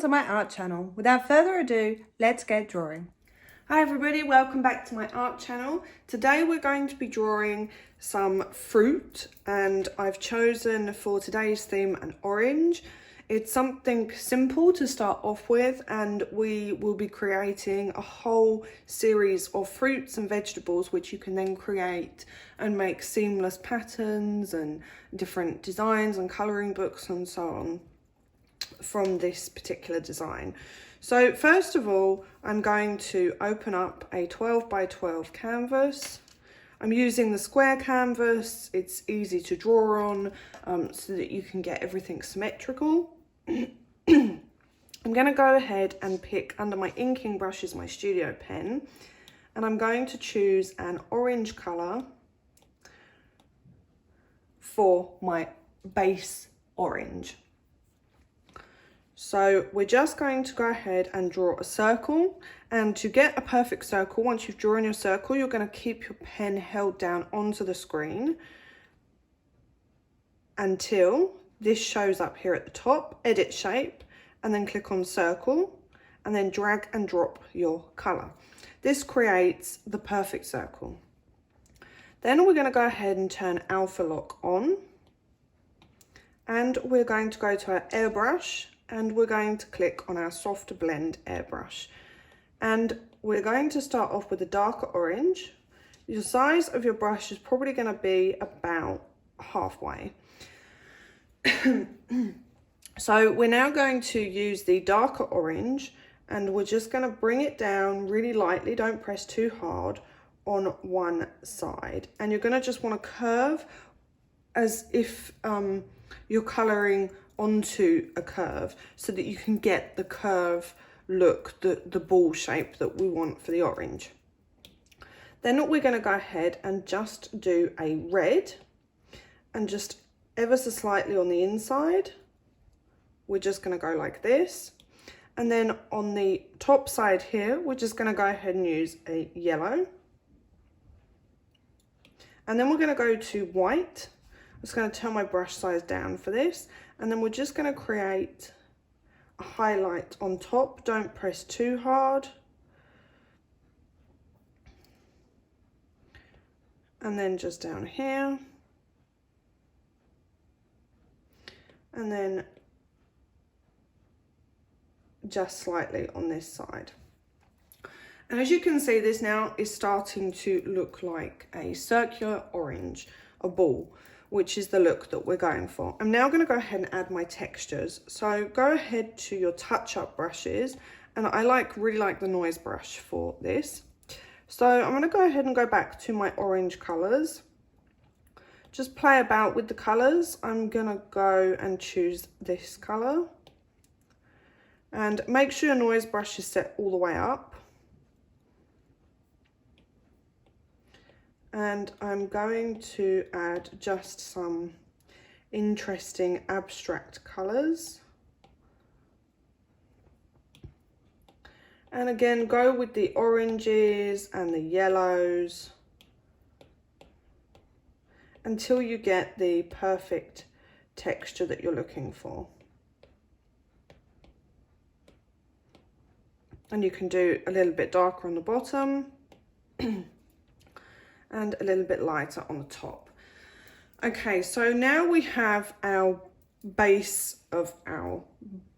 to my art channel. Without further ado, let's get drawing. Hi everybody, welcome back to my art channel. Today we're going to be drawing some fruit, and I've chosen for today's theme an orange. It's something simple to start off with, and we will be creating a whole series of fruits and vegetables which you can then create and make seamless patterns and different designs and colouring books and so on from this particular design. So first of all, I'm going to open up a 12 by 12 canvas. I'm using the square canvas. It's easy to draw on so that you can get everything symmetrical. I'm going to go ahead and pick under my inking brushes my studio pen, and I'm going to choose an orange colour for my base orange. So we're just going to go ahead and draw a circle, and to get a perfect circle, once you've drawn your circle, you're going to keep your pen held down onto the screen until this shows up here at the top, edit shape, and then click on circle, and then drag and drop your colour. This creates the perfect circle. Then we're going to go ahead and turn alpha lock on, and we're going to go to our airbrush, and we're going to click on our soft blend airbrush, and we're going to start off with a darker orange. Your size of your brush is probably going to be about halfway. So we're now going to use the darker orange, and we're just going to bring it down really lightly, don't press too hard, on one side, and you're going to just want to curve as if you're colouring onto a curve so that you can get the curve look, the ball shape that we want for the orange. Then we're going to go ahead and just do a red, and just ever so slightly on the inside, we're just going to go like this, and then on the top side here we're just going to go ahead and use a yellow, and then we're going to go to white. I'm just going to turn my brush size down for this, and then we're just going to create a highlight on top. Don't press too hard. And then just down here. And then just slightly on this side. And as you can see, this now is starting to look like a circular orange, a ball, which is the look that we're going for. I'm now going to go ahead and add my textures. So go ahead to your touch-up brushes, and I really like the noise brush for this. So I'm going to go ahead and go back to my orange colours. Just play about with the colours. I'm going to go and choose this colour. And make sure your noise brush is set all the way up. And I'm going to add just some interesting abstract colours. And again, go with the oranges and the yellows until you get the perfect texture that you're looking for. And you can do a little bit darker on the bottom and a little bit lighter on the top. Okay, so now we have our base of our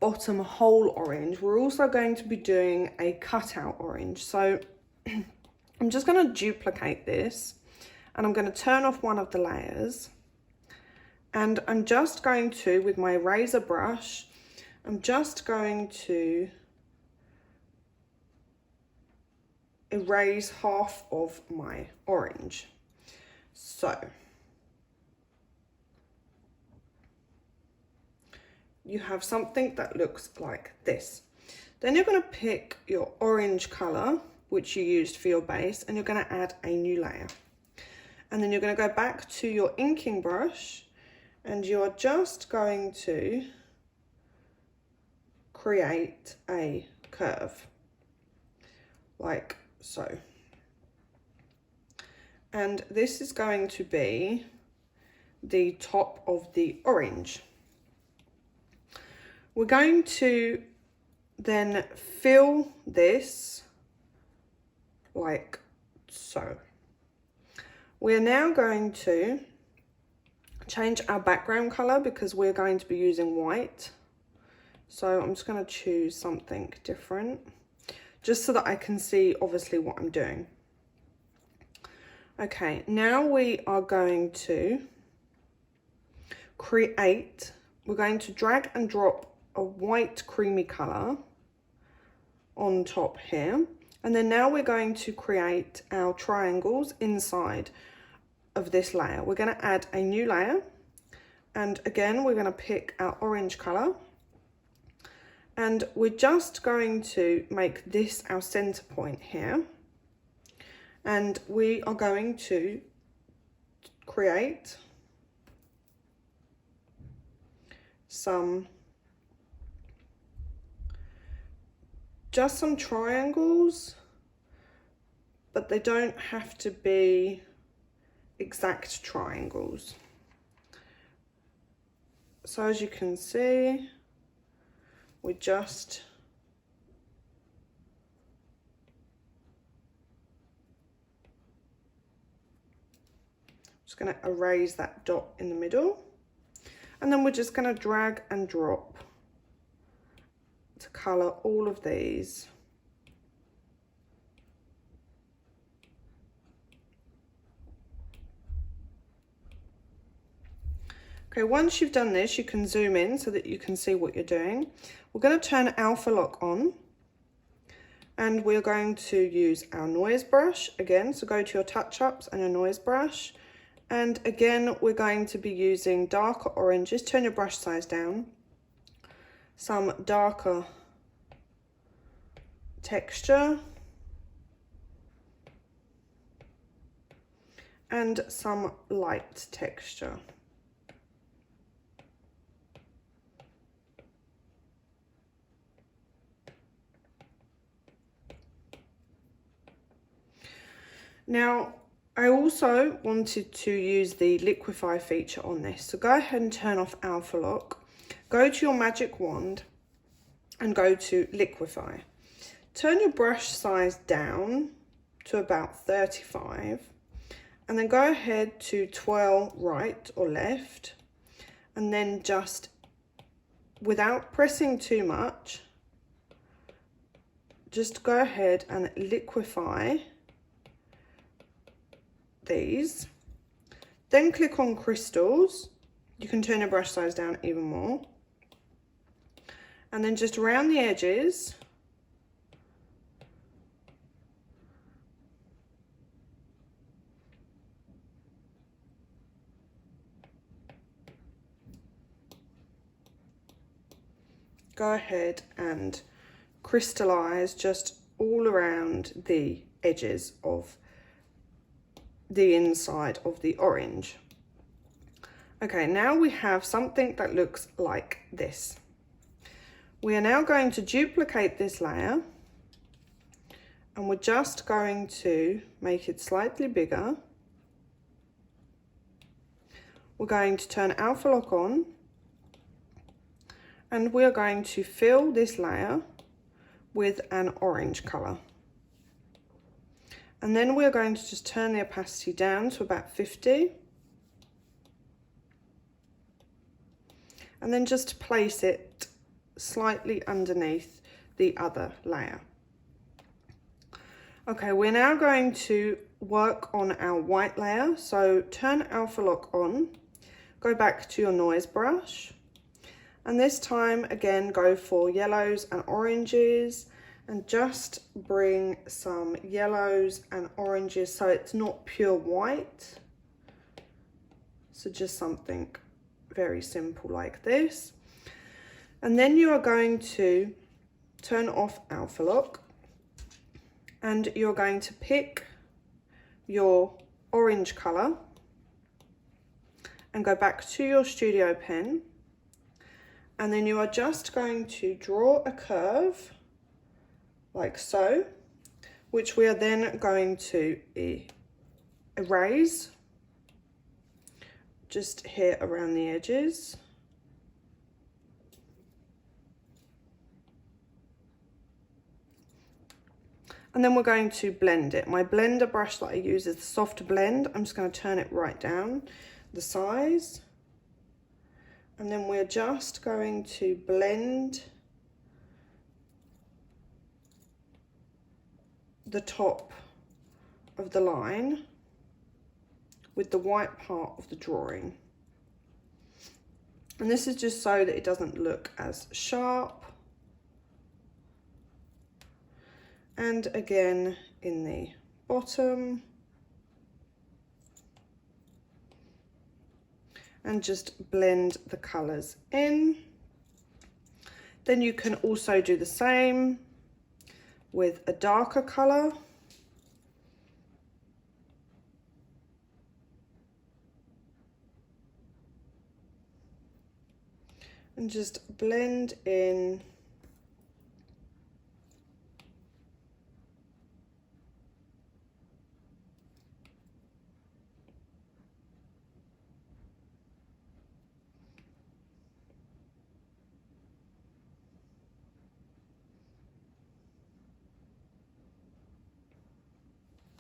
bottom whole orange. We're also going to be doing a cutout orange. So I'm just going to duplicate this, and I'm going to turn off one of the layers, and I'm just going to, with my razor brush, I'm just going to erase half of my orange. So you have something that looks like this. Then you're going to pick your orange colour, which you used for your base, and you're going to add a new layer. And then you're going to go back to your inking brush, and you're just going to create a curve like so. And this is going to be the top of the orange. We're going to then fill this like so. We're now going to change our background color because we're going to be using white. So I'm just going to choose something different just so that I can see obviously what I'm doing. Okay, now we are going to create, we're going to drag and drop a white creamy color on top here. And then now we're going to create our triangles inside of this layer. We're going to add a new layer. And again, we're going to pick our orange color. And we're just going to make this our center point here. And we are going to create just some triangles, but they don't have to be exact triangles. So as you can see, we just going to erase that dot in the middle, and then we're just going to drag and drop to color all of these. Okay, once you've done this, you can zoom in so that you can see what you're doing. We're going to turn alpha lock on, and we're going to use our noise brush again. So go to your touch ups and your noise brush. And again, we're going to be using darker oranges. Turn your brush size down. Some darker texture. And some light texture. Now, I also wanted to use the liquify feature on this. So go ahead and turn off alpha lock. Go to your magic wand and go to liquify. Turn your brush size down to about 35. And then go ahead to twirl right or left. And then just, without pressing too much, just go ahead and liquify these. Then click on crystals. You can turn your brush size down even more. And then just around the edges, go ahead and crystallize just all around the edges of the inside of the orange. Okay, now we have something that looks like this. We are now going to duplicate this layer, and we're just going to make it slightly bigger. We're going to turn alpha lock on, and we are going to fill this layer with an orange color. And then we're going to just turn the opacity down to about 50. And then just place it slightly underneath the other layer. Okay, we're now going to work on our white layer. So turn alpha lock on, go back to your noise brush. And this time, again, go for yellows and oranges. And just bring some yellows and oranges so it's not pure white. So just something very simple like this. And then you are going to turn off alpha lock, and you're going to pick your orange color and go back to your studio pen. And then you are just going to draw a curve like so, which we are then going to erase just here around the edges. and then we're going to blend it. My blender brush that I use is the soft blend. I'm just going to turn it right down the size, and then we're just going to blend the top of the line with the white part of the drawing. And this is just so that it doesn't look as sharp. And again in the bottom. And just blend the colours in. Then you can also do the same with a darker colour. And just blend in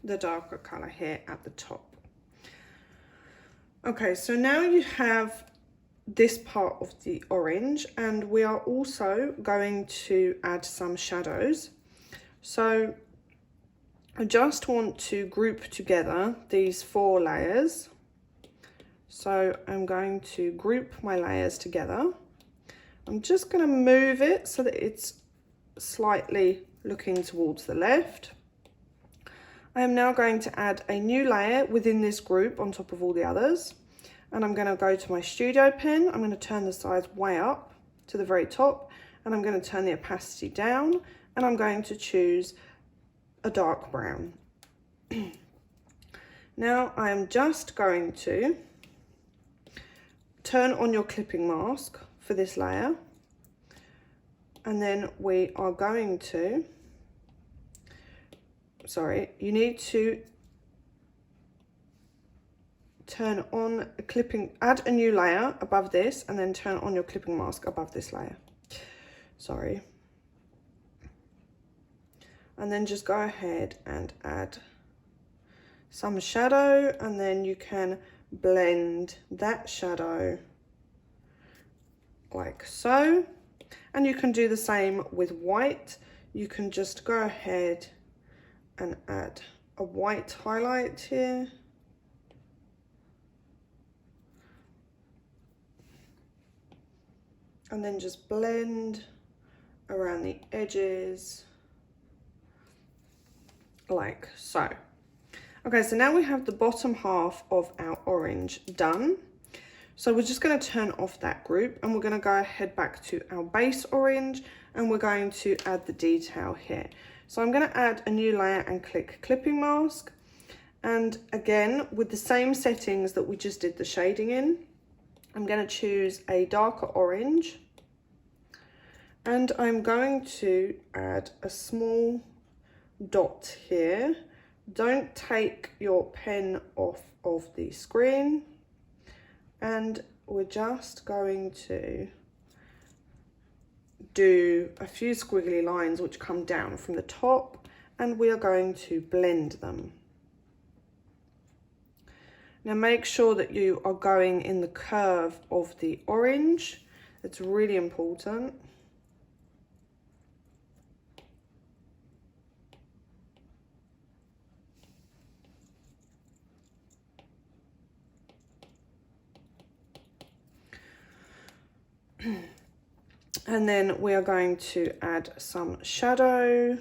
the darker colour here at the top. Okay, so now you have this part of the orange, and we are also going to add some shadows. So I just want to group together these 4 layers. So I'm going to group my layers together. I'm just going to move it so that it's slightly looking towards the left. I am now going to add a new layer within this group on top of all the others. And I'm going to go to my studio pen. I'm going to turn the size way up to the very top, and I'm going to turn the opacity down, and I'm going to choose a dark brown. Now I am just going to turn on your clipping mask for this layer, and then we are going to, you need to turn on a clipping, add a new layer above this, and then turn on your clipping mask above this layer. And then just go ahead and add some shadow, and then you can blend that shadow like so. And you can do the same with white. You can just go ahead and add a white highlight here. And then just blend around the edges like so. Okay, so now we have the bottom half of our orange done. So we're just going to turn off that group, and we're going to go ahead back to our base orange, and we're going to add the detail here. So I'm going to add a new layer and click clipping mask. And again, with the same settings that we just did the shading in, I'm going to choose a darker orange, and I'm going to add a small dot here. Don't take your pen off of the screen, and we're just going to do a few squiggly lines which come down from the top, and we are going to blend them. Now make sure that you are going in the curve of the orange. It's really important. And then we are going to add some shadow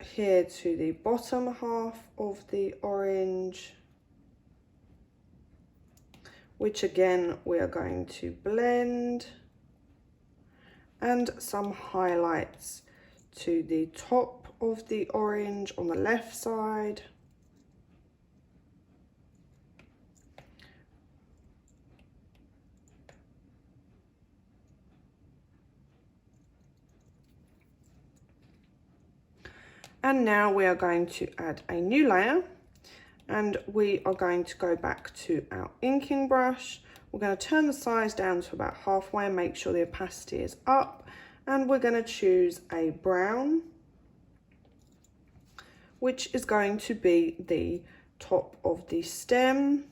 here to the bottom half of the orange, which again we are going to blend, and some highlights to the top of the orange on the left side. And now we are going to add a new layer, and we are going to go back to our inking brush. We're going to turn the size down to about halfway and make sure the opacity is up, and we're going to choose a brown, which is going to be the top of the stem.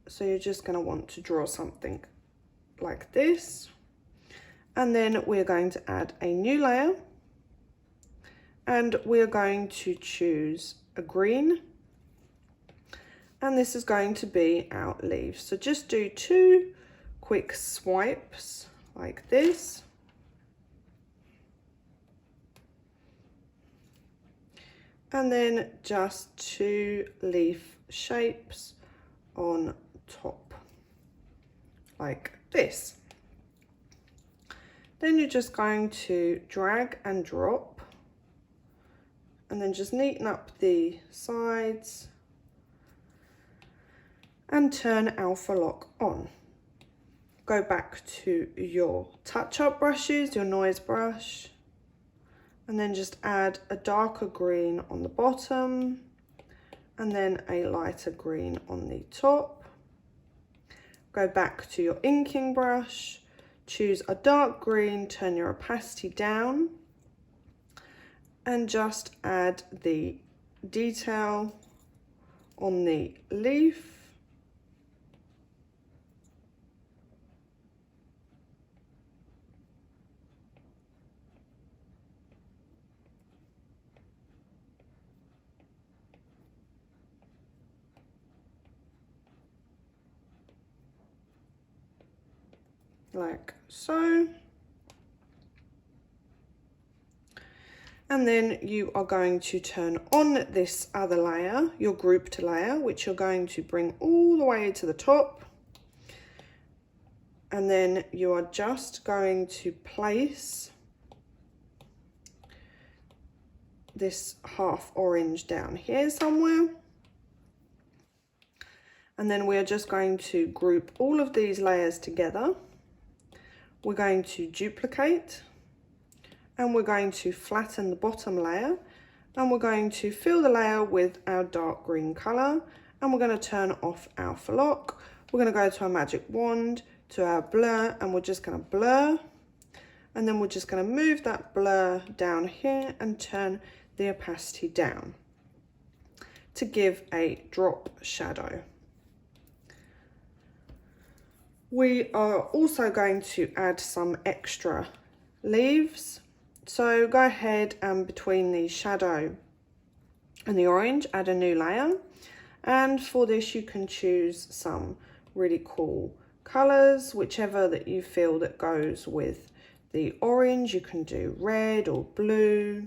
So you're just going to want to draw something like this, and then we're going to add a new layer, and we're going to choose a green, and this is going to be our leaves. So just do 2 quick swipes like this, and then just 2 leaf shapes on top like this. Then you're just going to drag and drop, and then just neaten up the sides and turn alpha lock on. Go back to your touch-up brushes, your noise brush, and then just add a darker green on the bottom and then a lighter green on the top. Go back to your inking brush, choose a dark green, turn your opacity down, and just add the detail on the leaf. Like so. And then you are going to turn on this other layer, your grouped layer, which you're going to bring all the way to the top. And then you are just going to place this half orange down here somewhere. And then we're just going to group all of these layers together. We're going to duplicate, and we're going to flatten the bottom layer, and we're going to fill the layer with our dark green color, and we're going to turn off alpha lock. We're going to go to our magic wand, to our blur, and we're just going to blur, and then we're just going to move that blur down here and turn the opacity down to give a drop shadow. We are also going to add some extra leaves. So go ahead and between the shadow and the orange, add a new layer. And for this, you can choose some really cool colors, whichever that you feel that goes with the orange. You can do red or blue.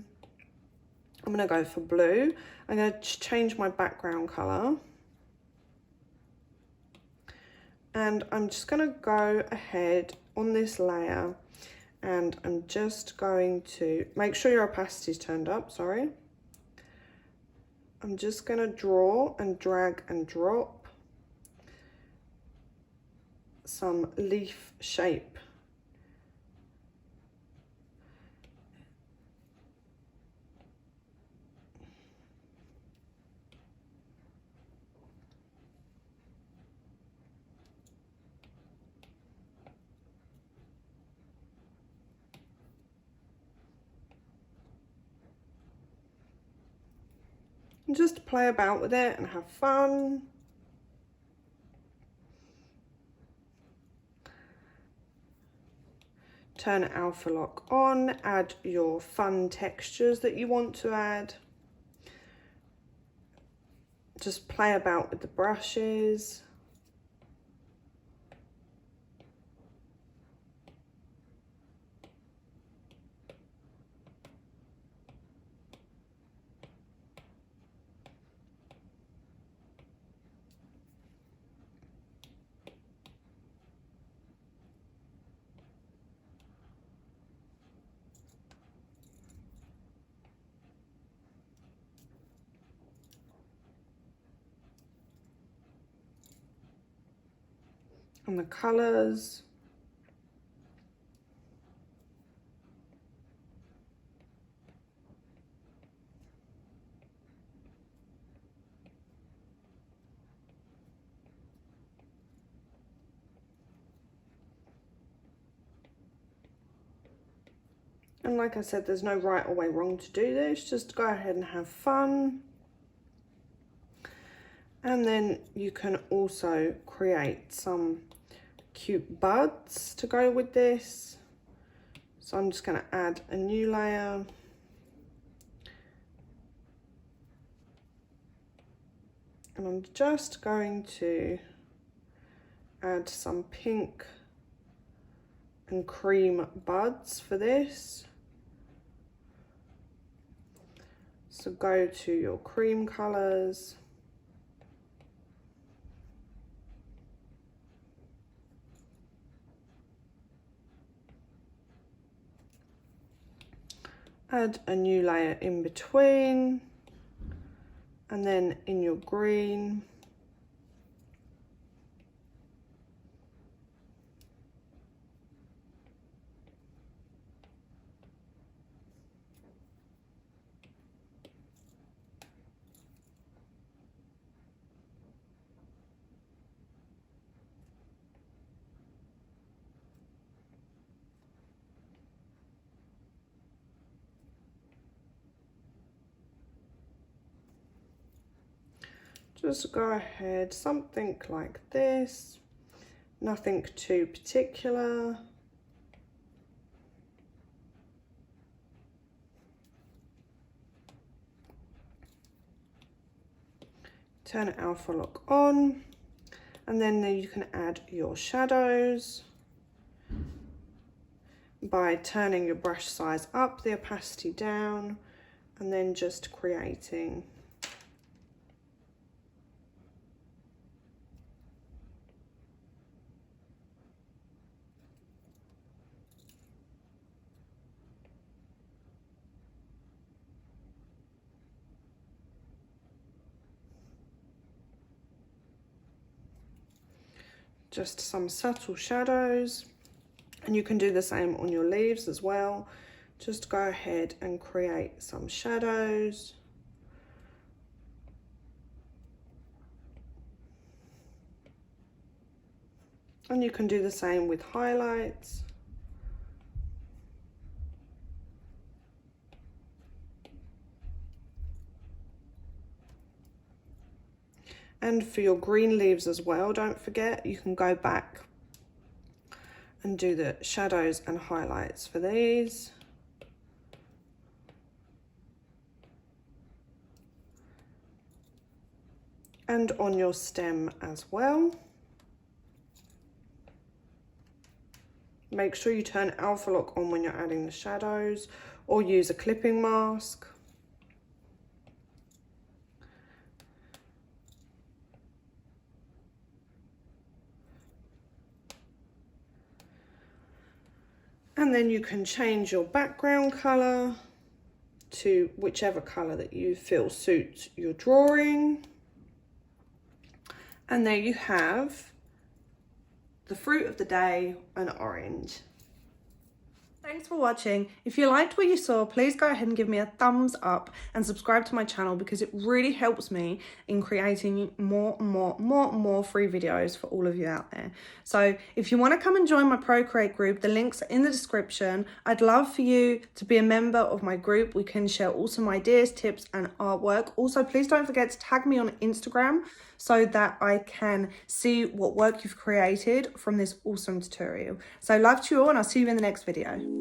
I'm going to go for blue. I'm going to change my background color. And I'm just going to go ahead on this layer, and I'm just going to make sure your opacity is turned up, sorry. I'm just going to draw and drag and drop some leaf shape. And just play about with it and have fun. Turn alpha lock on, add your fun textures that you want to add. Just play about with the brushes. And the colors. And like I said, there's no right or way wrong to do this. Just go ahead and have fun. And then you can also create some cute buds to go with this. So I'm just going to add a new layer. And I'm just going to add some pink and cream buds for this. So go to your cream colours. Add a new layer in between, and then in your green, just go ahead, something like this, nothing too particular. Turn alpha lock on, and then you can add your shadows by turning your brush size up, the opacity down, and then just creating just some subtle shadows. And you can do the same on your leaves as well. Just go ahead and create some shadows. And you can do the same with highlights. And for your green leaves as well, don't forget, you can go back and do the shadows and highlights for these. And on your stem as well. Make sure you turn alpha lock on when you're adding the shadows, or use a clipping mask. And then you can change your background colour to whichever colour that you feel suits your drawing. And there you have the fruit of the day, an orange. Thanks for watching. If you liked what you saw, please go ahead and give me a thumbs up and subscribe to my channel, because it really helps me in creating more free videos for all of you out there. So if you want to come and join my Procreate group, the links are in the description. I'd love for you to be a member of my group. We can share awesome ideas, tips and artwork. Also, please don't forget to tag me on Instagram so that I can see what work you've created from this awesome tutorial. So love to you all, and I'll see you in the next video.